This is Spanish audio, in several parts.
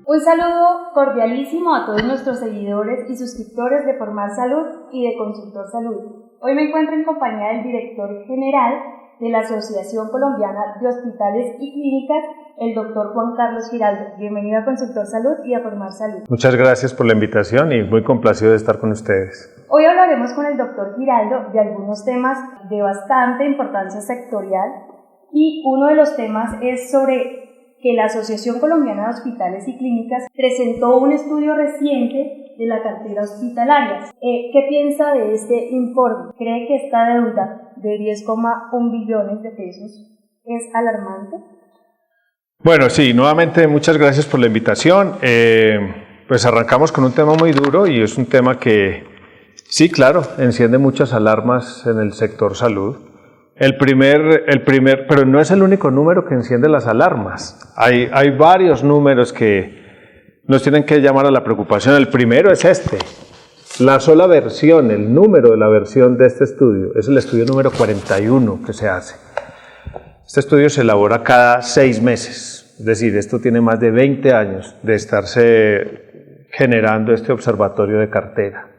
Un saludo cordialísimo a todos nuestros seguidores y suscriptores de Formar Salud y de Consultor Salud. Hoy me encuentro en compañía del director general de la Asociación Colombiana de Hospitales y Clínicas, el doctor Juan Carlos Giraldo. Bienvenido a Consultor Salud y a Formar Salud. Muchas gracias por la invitación y muy complacido de estar con ustedes. Hoy hablaremos con el doctor Giraldo de algunos temas de bastante importancia sectorial y uno de los temas es sobre que la Asociación Colombiana de Hospitales y Clínicas presentó un estudio reciente de la cartera hospitalaria. ¿Qué piensa de este informe? ¿Cree que esta deuda de 10,1 billones de pesos es alarmante? Bueno, sí, nuevamente muchas gracias por la invitación. Pues arrancamos con un tema muy duro y es un tema que, sí, claro, enciende muchas alarmas en el sector salud. Pero no es el único número que enciende las alarmas. Hay varios números que nos tienen que llamar a la preocupación. El primero es este. La sola versión, el número de la versión de este estudio, es el estudio número 41 que se hace. Este estudio se elabora cada 6 meses. Es decir, esto tiene más de 20 años de estarse generando este observatorio de cartera.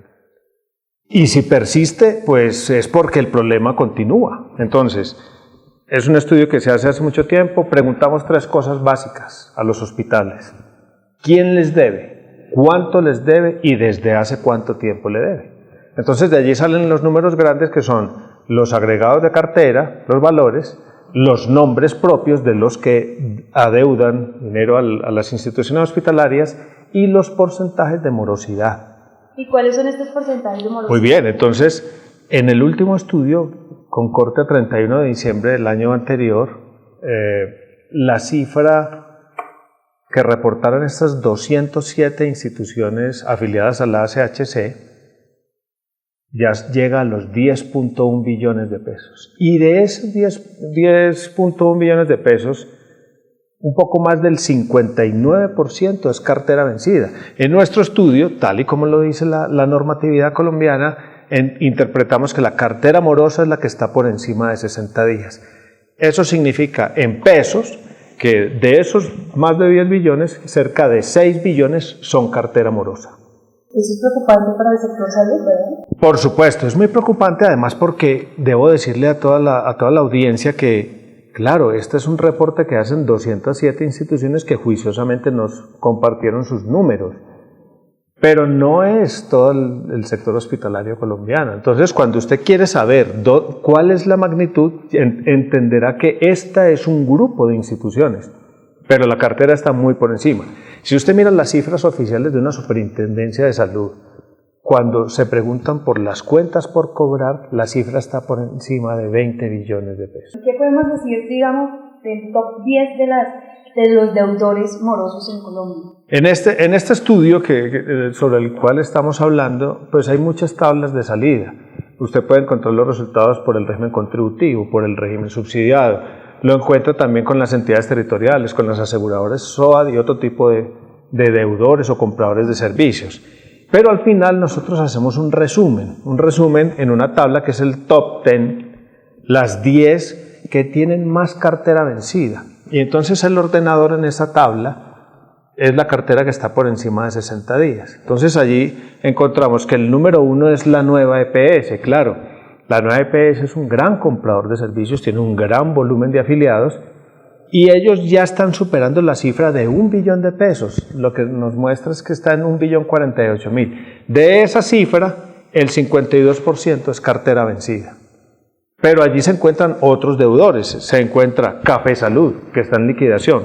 Y si persiste, pues es porque el problema continúa. Entonces, es un estudio que se hace mucho tiempo. Preguntamos 3 cosas básicas a los hospitales. ¿Quién les debe? ¿Cuánto les debe? ¿Y desde hace cuánto tiempo le debe? Entonces, de allí salen los números grandes que son los agregados de cartera, los valores, los nombres propios de los que adeudan dinero a las instituciones hospitalarias y los porcentajes de morosidad. ¿Y cuáles son estos porcentajes de morosidad? Muy bien, entonces, en el último estudio, con corte a 31 de diciembre del año anterior, la cifra que reportaron estas 207 instituciones afiliadas a la ACHC ya llega a los 10.1 billones de pesos. Y de esos 10.1 billones de pesos, un poco más del 59% es cartera vencida. En nuestro estudio, tal y como lo dice la normatividad colombiana, interpretamos que la cartera morosa es la que está por encima de 60 días. Eso significa, en pesos, que de esos más de 10 billones, cerca de 6 billones son cartera morosa. ¿Eso es preocupante para el sector salud, verdad? Por supuesto, es muy preocupante además porque debo decirle a toda la audiencia que claro, este es un reporte que hacen 207 instituciones que juiciosamente nos compartieron sus números, pero no es todo el sector hospitalario colombiano. Entonces, cuando usted quiere saber cuál es la magnitud, entenderá que esta es un grupo de instituciones, pero la cartera está muy por encima. Si usted mira las cifras oficiales de una superintendencia de salud, cuando se preguntan por las cuentas por cobrar, la cifra está por encima de 20 billones de pesos. ¿Qué podemos decir, digamos, del top 10 de los deudores morosos en Colombia? En este estudio sobre el cual estamos hablando, pues hay muchas tablas de salida. Usted puede encontrar los resultados por el régimen contributivo, por el régimen subsidiado. Lo encuentra también con las entidades territoriales, con las aseguradoras SOAT y otro tipo de deudores o compradores de servicios. Pero al final nosotros hacemos un resumen en una tabla que es el top 10, las 10 que tienen más cartera vencida. Y entonces el ordenador en esa tabla es la cartera que está por encima de 60 días. Entonces allí encontramos que el número 1 es la nueva EPS. Claro, la nueva EPS es un gran comprador de servicios, tiene un gran volumen de afiliados, y ellos ya están superando la cifra de 1 billón de pesos. Lo que nos muestra es que está en 1.048.000. De esa cifra, el 52% es cartera vencida. Pero allí se encuentran otros deudores. Se encuentra Café Salud, que está en liquidación.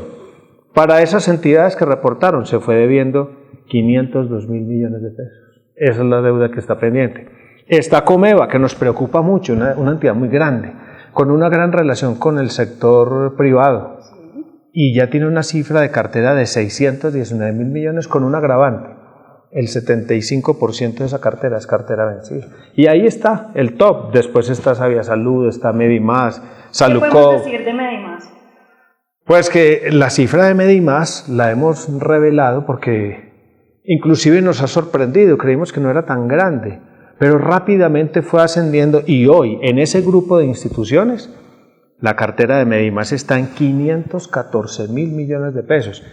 Para esas entidades que reportaron, se fue debiendo 502.000 millones de pesos. Esa es la deuda que está pendiente. Está Comeva, que nos preocupa mucho, una entidad muy grande, con una gran relación con el sector privado, y ya tiene una cifra de cartera de 619.000 millones con un agravante. El 75% de esa cartera es cartera vencida. Y ahí está el top. Después está Sabia Salud, está Medimás, Saludco. ¿Qué podemos decir de Medimás? Pues que la cifra de Medimás la hemos revelado porque inclusive nos ha sorprendido, creímos que no era tan grande, pero rápidamente fue ascendiendo y hoy en ese grupo de instituciones la cartera de Medimás está en 514.000 millones de pesos.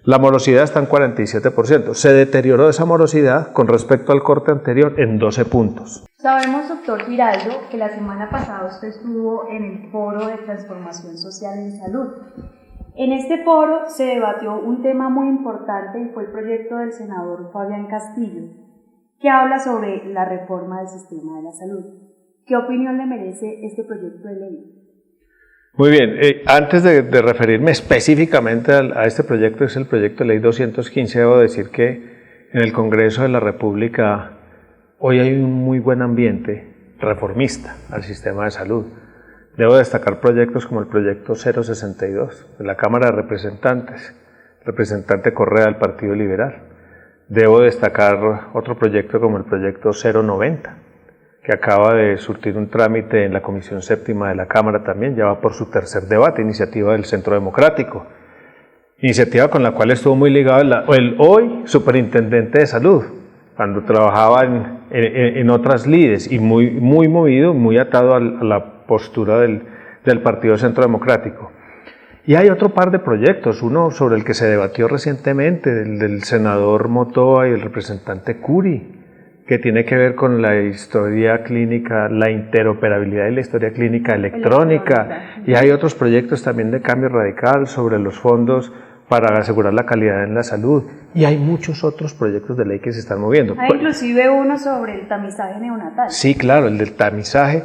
La morosidad está en 47%. Se deterioró esa morosidad con respecto al corte anterior en 12 puntos. Sabemos, doctor Giraldo, que la semana pasada usted estuvo en el Foro de Transformación Social en Salud. En este foro se debatió un tema muy importante y fue el proyecto del senador Fabián Castillo, que habla sobre la reforma del sistema de la salud. ¿Qué opinión le merece este proyecto de ley? Muy bien, antes de referirme específicamente a este proyecto, es el proyecto de ley 215, debo decir que en el Congreso de la República hoy hay un muy buen ambiente reformista al sistema de salud. Debo destacar proyectos como el proyecto 062 de la Cámara de Representantes, representante Correa del Partido Liberal. Debo destacar otro proyecto como el proyecto 090, que acaba de surtir un trámite en la Comisión Séptima de la Cámara también, ya va por su tercer debate, iniciativa del Centro Democrático, iniciativa con la cual estuvo muy ligado el hoy Superintendente de Salud, cuando trabajaba en otras lides, y muy movido, muy atado a la postura del Partido Centro Democrático. Y hay otro par de proyectos, uno sobre el que se debatió recientemente, del senador Motoa y el representante Curi, que tiene que ver con la historia clínica, la interoperabilidad de la historia clínica electrónica. Y hay otros proyectos también de cambio radical sobre los fondos para asegurar la calidad en la salud. Y hay muchos otros proyectos de ley que se están moviendo. Hay inclusive uno sobre el tamizaje neonatal. Sí, claro, el del tamizaje.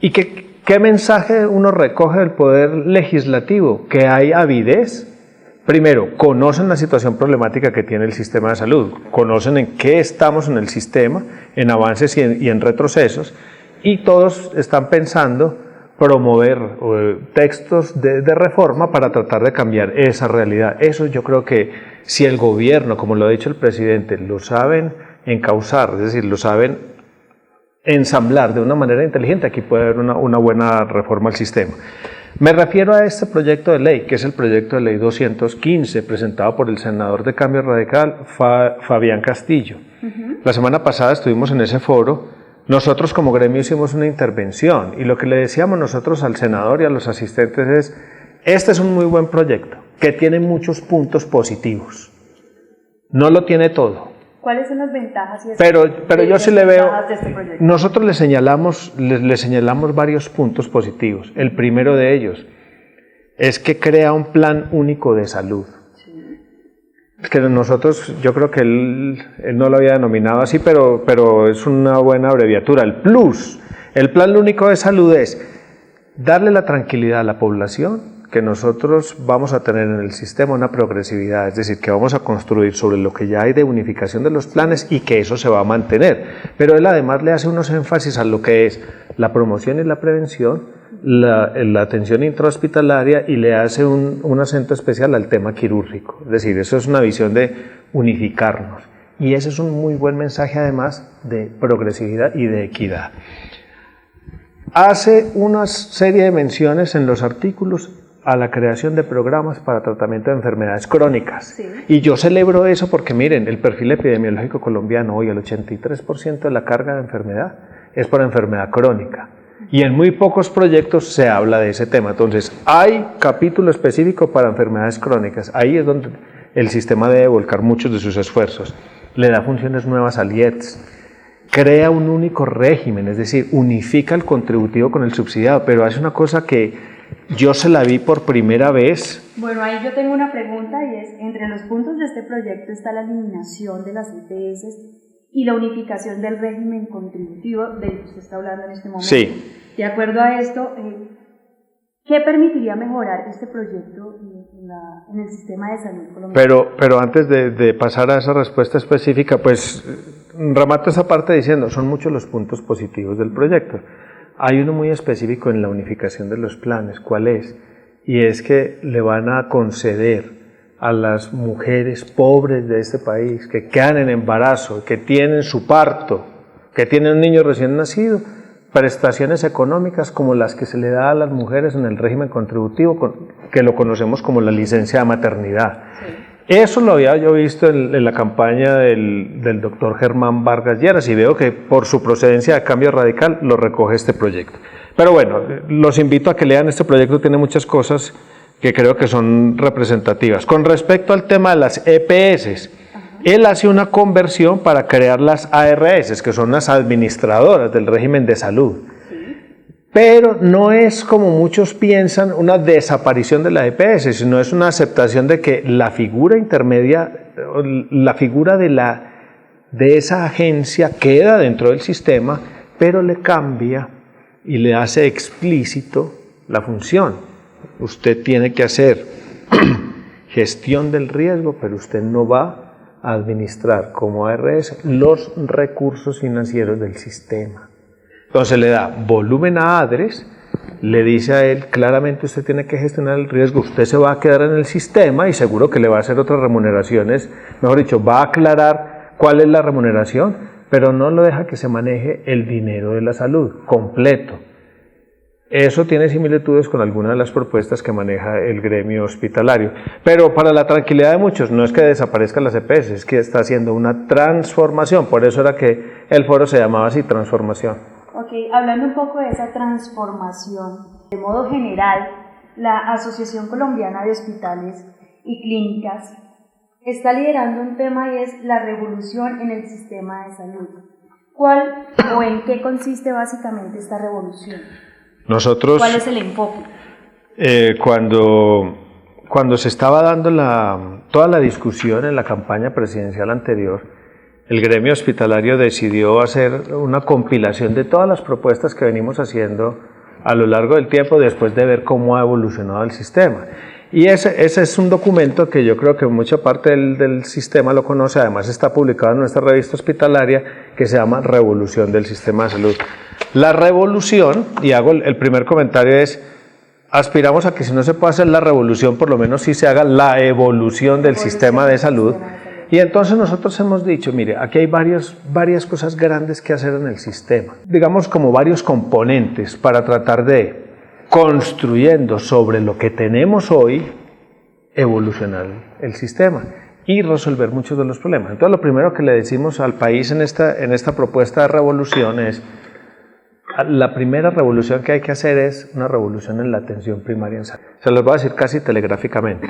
¿Y qué mensaje uno recoge del Poder Legislativo? Que hay avidez. Primero, conocen la situación problemática que tiene el sistema de salud, conocen en qué estamos en el sistema, en avances y en retrocesos, y todos están pensando promover textos de reforma para tratar de cambiar esa realidad. Eso yo creo que si el gobierno, como lo ha dicho el presidente, lo saben encauzar, es decir, lo saben ensamblar de una manera inteligente, aquí puede haber una buena reforma al sistema. Me refiero a este proyecto de ley, que es el proyecto de ley 215, presentado por el senador de Cambio Radical, Fabián Castillo. La semana pasada estuvimos en ese foro, nosotros como gremio hicimos una intervención, y lo que le decíamos nosotros al senador y a los asistentes es, este es un muy buen proyecto, que tiene muchos puntos positivos, no lo tiene todo. ¿Cuáles son las ventajas? Pero yo sí le veo, de este proyecto? Nosotros le señalamos varios puntos positivos. El primero de ellos es que crea un plan único de salud. Sí. Que nosotros, yo creo que él no lo había denominado así, pero es una buena abreviatura. El PLUS, el plan único de salud, es darle la tranquilidad a la población que nosotros vamos a tener en el sistema una progresividad, es decir, que vamos a construir sobre lo que ya hay de unificación de los planes y que eso se va a mantener. Pero él además le hace unos énfasis a lo que es la promoción y la prevención, la atención intrahospitalaria, y le hace un acento especial al tema quirúrgico. Es decir, eso es una visión de unificarnos. Y ese es un muy buen mensaje además de progresividad y de equidad. Hace una serie de menciones en los artículos a la creación de programas para tratamiento de enfermedades crónicas. Sí. Y yo celebro eso porque, miren, el perfil epidemiológico colombiano hoy, el 83% de la carga de enfermedad es por enfermedad crónica. Y en muy pocos proyectos se habla de ese tema. Entonces, hay capítulo específico para enfermedades crónicas. Ahí es donde el sistema debe volcar muchos de sus esfuerzos. Le da funciones nuevas al IETS. Crea un único régimen, es decir, unifica el contributivo con el subsidiado, pero hace una cosa que yo se la vi por primera vez. Bueno, ahí yo tengo una pregunta, y es, entre los puntos de este proyecto está la eliminación de las EPS y la unificación del régimen contributivo del que usted está hablando en este momento. Sí. De acuerdo a esto, ¿qué permitiría mejorar este proyecto en el sistema de salud colombiano? Pero antes de pasar a esa respuesta específica, pues remato esa parte diciendo, son muchos los puntos positivos del proyecto. Hay uno muy específico en la unificación de los planes. ¿Cuál es? Y es que le van a conceder a las mujeres pobres de este país que quedan en embarazo, que tienen su parto, que tienen un niño recién nacido, prestaciones económicas como las que se le da a las mujeres en el régimen contributivo, que lo conocemos como la licencia de maternidad. Sí. Eso lo había yo visto en la campaña del doctor Germán Vargas Lleras, y veo que por su procedencia de Cambio Radical lo recoge este proyecto. Pero bueno, los invito a que lean este proyecto, tiene muchas cosas que creo que son representativas. Con respecto al tema de las EPS, él hace una conversión para crear las ARS, que son las administradoras del régimen de salud. Pero no es, como muchos piensan, una desaparición de la EPS, sino es una aceptación de que la figura intermedia, la figura de esa agencia queda dentro del sistema, pero le cambia y le hace explícito la función. Usted tiene que hacer gestión del riesgo, pero usted no va a administrar como ARS los recursos financieros del sistema. Entonces le da volumen a ADRES, le dice a él claramente usted tiene que gestionar el riesgo, usted se va a quedar en el sistema y seguro que le va a hacer otras remuneraciones, mejor dicho, va a aclarar cuál es la remuneración, pero no lo deja que se maneje el dinero de la salud completo. Eso tiene similitudes con algunas de las propuestas que maneja el gremio hospitalario. Pero para la tranquilidad de muchos, no es que desaparezcan las EPS, es que está haciendo una transformación. Por eso era que el foro se llamaba así, transformación. Ok, hablando un poco de esa transformación, de modo general, la Asociación Colombiana de Hospitales y Clínicas está liderando un tema y es la revolución en el sistema de salud. ¿Cuál o en qué consiste básicamente esta revolución? Nosotros, ¿cuál es el enfoque? Cuando se estaba dando toda la discusión en la campaña presidencial anterior, el gremio hospitalario decidió hacer una compilación de todas las propuestas que venimos haciendo a lo largo del tiempo después de ver cómo ha evolucionado el sistema. Y ese es un documento que yo creo que mucha parte del sistema lo conoce, además está publicado en nuestra revista hospitalaria que se llama Revolución del Sistema de Salud. La revolución, y hago el primer comentario, es aspiramos a que si no se puede hacer la revolución, por lo menos sí se haga la evolución del sistema de salud. Y entonces nosotros hemos dicho, mire, aquí hay varias cosas grandes que hacer en el sistema, digamos como varios componentes para tratar de, construyendo sobre lo que tenemos hoy, evolucionar el sistema y resolver muchos de los problemas. Entonces lo primero que le decimos al país en esta propuesta de revolución es, la primera revolución que hay que hacer es una revolución en la atención primaria en salud. Se los voy a decir casi telegráficamente.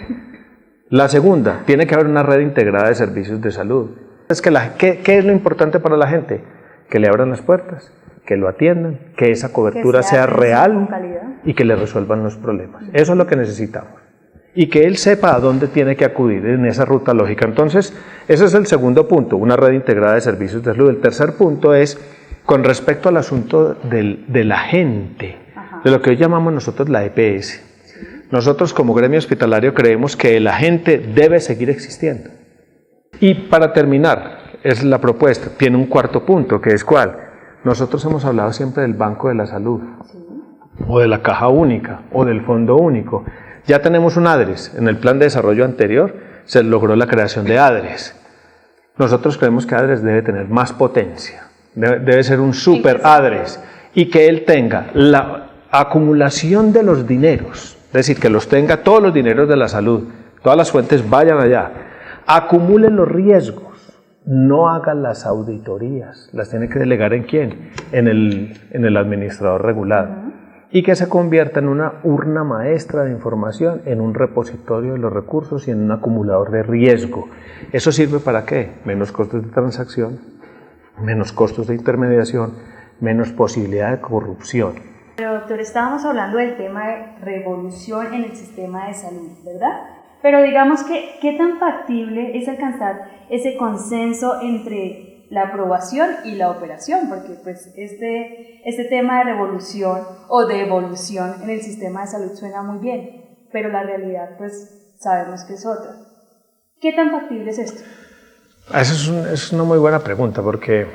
La segunda, tiene que haber una red integrada de servicios de salud. Es que ¿qué es lo importante para la gente? Que le abran las puertas, que lo atiendan, que esa cobertura sea real y que le resuelvan los problemas. Eso es lo que necesitamos. Y que él sepa a dónde tiene que acudir en esa ruta lógica. Entonces, ese es el segundo punto, una red integrada de servicios de salud. El tercer punto es con respecto al asunto de la gente, de lo que hoy llamamos nosotros la EPS. Nosotros como gremio hospitalario creemos que la gente debe seguir existiendo. Y para terminar, es la propuesta, tiene un cuarto punto, que es ¿cuál? Nosotros hemos hablado siempre del Banco de la Salud, o de la Caja Única, o del Fondo Único. Ya tenemos un ADRES, en el plan de desarrollo anterior se logró la creación de ADRES. Nosotros creemos que ADRES debe tener más potencia, debe ser un super ADRES, y que él tenga la acumulación de los dineros, es decir, que los tenga todos los dineros de la salud, todas las fuentes vayan allá, acumule los riesgos, no haga las auditorías, las tiene que delegar ¿en quién? En el administrador regulado. Y que se convierta en una urna maestra de información, en un repositorio de los recursos y en un acumulador de riesgo. ¿Eso sirve para qué? Menos costos de transacción, menos costos de intermediación, menos posibilidad de corrupción. Pero doctor, estábamos hablando del tema de revolución en el sistema de salud, ¿verdad? Pero digamos que, ¿qué tan factible es alcanzar ese consenso entre la aprobación y la operación? Porque pues este tema de revolución o de evolución en el sistema de salud suena muy bien, pero la realidad pues sabemos que es otra. ¿Qué tan factible es esto? Esa es una muy buena pregunta, porque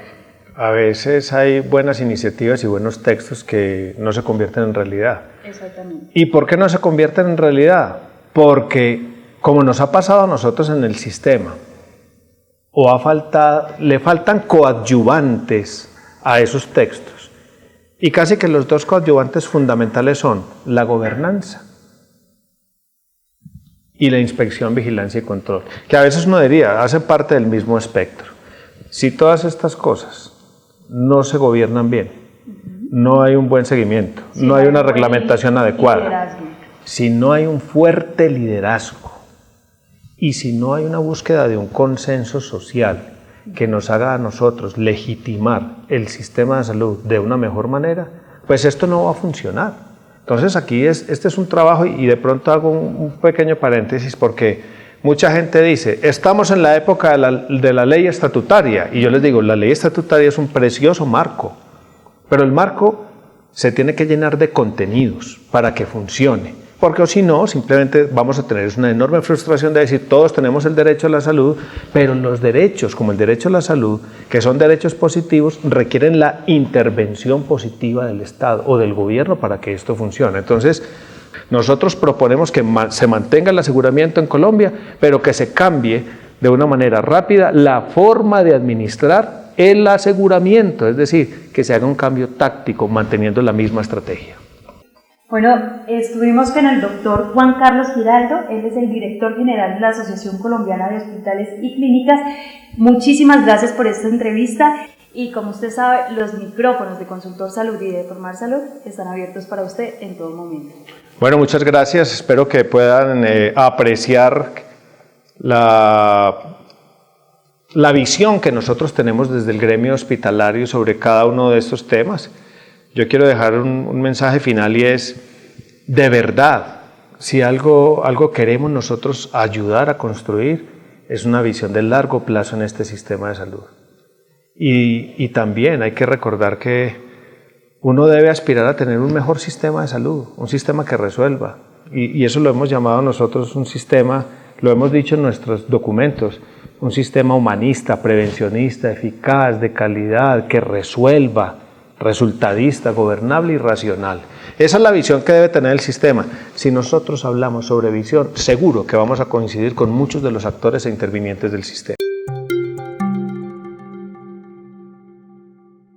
a veces hay buenas iniciativas y buenos textos que no se convierten en realidad. Exactamente. ¿Y por qué no se convierten en realidad? Porque, como nos ha pasado a nosotros en el sistema, le faltan coadyuvantes a esos textos. Y casi que los dos coadyuvantes fundamentales son la gobernanza y la inspección, vigilancia y control, que a veces uno diría, hacen parte del mismo espectro. Si todas estas cosas no se gobiernan bien, no hay un buen seguimiento, no hay una reglamentación adecuada, si no hay un fuerte liderazgo y si no hay una búsqueda de un consenso social que nos haga a nosotros legitimar el sistema de salud de una mejor manera, pues esto no va a funcionar. Entonces aquí este es un trabajo, y de pronto hago un pequeño paréntesis, porque mucha gente dice, estamos en la época de la ley estatutaria, y yo les digo, la ley estatutaria es un precioso marco, pero el marco se tiene que llenar de contenidos para que funcione, porque si no, simplemente vamos a tener una enorme frustración de decir, todos tenemos el derecho a la salud, pero los derechos, como el derecho a la salud, que son derechos positivos, requieren la intervención positiva del Estado o del gobierno para que esto funcione. Entonces, nosotros proponemos que se mantenga el aseguramiento en Colombia, pero que se cambie de una manera rápida la forma de administrar el aseguramiento, es decir, que se haga un cambio táctico manteniendo la misma estrategia. Bueno, estuvimos con el doctor Juan Carlos Giraldo, él es el director general de la Asociación Colombiana de Hospitales y Clínicas. Muchísimas gracias por esta entrevista y, como usted sabe, los micrófonos de Consultor Salud y de Formar Salud están abiertos para usted en todo momento. Bueno, muchas gracias. Espero que puedan apreciar la visión que nosotros tenemos desde el gremio hospitalario sobre cada uno de estos temas. Yo quiero dejar un mensaje final, y es, de verdad, si algo queremos nosotros ayudar a construir, es una visión de largo plazo en este sistema de salud. Y también hay que recordar que uno debe aspirar a tener un mejor sistema de salud, un sistema que resuelva. Y eso lo hemos llamado nosotros un sistema, lo hemos dicho en nuestros documentos, un sistema humanista, prevencionista, eficaz, de calidad, que resuelva, resultadista, gobernable y racional. Esa es la visión que debe tener el sistema. Si nosotros hablamos sobre visión, seguro que vamos a coincidir con muchos de los actores e intervinientes del sistema.